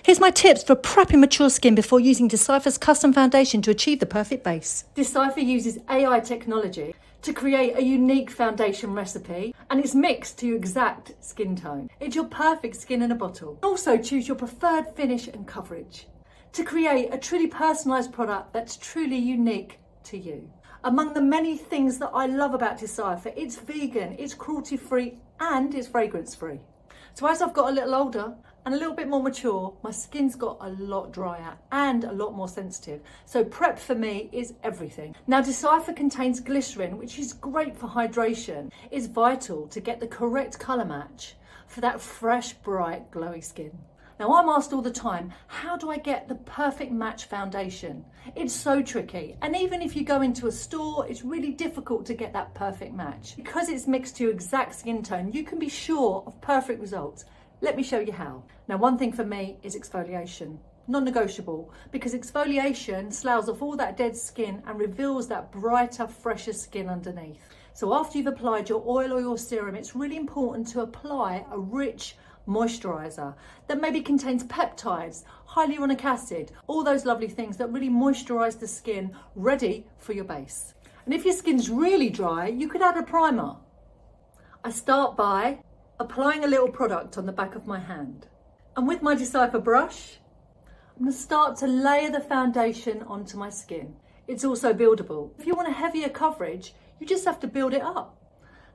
Here's my tips for prepping mature skin before using DCYPHER's custom foundation to achieve the perfect base. DCYPHER uses AI technology to create a unique foundation recipe, and it's mixed to your exact skin tone. It's your perfect skin in a bottle. Also choose your preferred finish and coverage to create a truly personalised product that's truly unique to you. Among the many things that I love about DCYPHER, it's vegan, it's cruelty-free and it's fragrance-free. So as I've got a little older and a little bit more mature, my skin's got a lot drier and a lot more sensitive. So prep for me is everything. Now DCYPHER contains glycerin, which is great for hydration. It's vital to get the correct colour match for that fresh, bright, glowy skin. Now I'm asked all the time, how do I get the perfect match foundation? It's so tricky, and even if you go into a store, it's really difficult to get that perfect match. Because it's mixed to your exact skin tone, you can be sure of perfect results. Let me show you how. Now one thing for me is exfoliation. Non-negotiable, because exfoliation sloughs off all that dead skin and reveals that brighter, fresher skin underneath. So after you've applied your oil or your serum, it's really important to apply a rich moisturizer that maybe contains peptides, hyaluronic acid, all those lovely things that really moisturize the skin, ready for your base. And if your skin's really dry, you could add a primer. I start by applying a little product on the back of my hand, and with my DCYPHER brush, I'm going to start to layer the foundation onto my skin. It's also buildable. If you want a heavier coverage, you just have to build it up.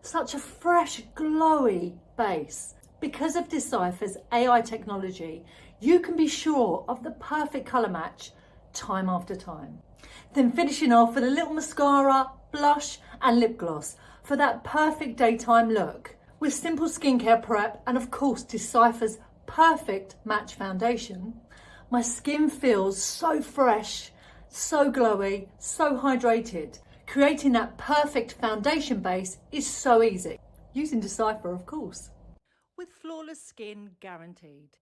Such a fresh, glowy base. Because of DCYPHER's AI technology, you can be sure of the perfect colour match time after time. Then finishing off with a little mascara, blush and lip gloss for that perfect daytime look. With simple skincare prep and of course DCYPHER's perfect match foundation, my skin feels so fresh, so glowy, so hydrated. Creating that perfect foundation base is so easy. Using DCYPHER, of course. With flawless skin guaranteed.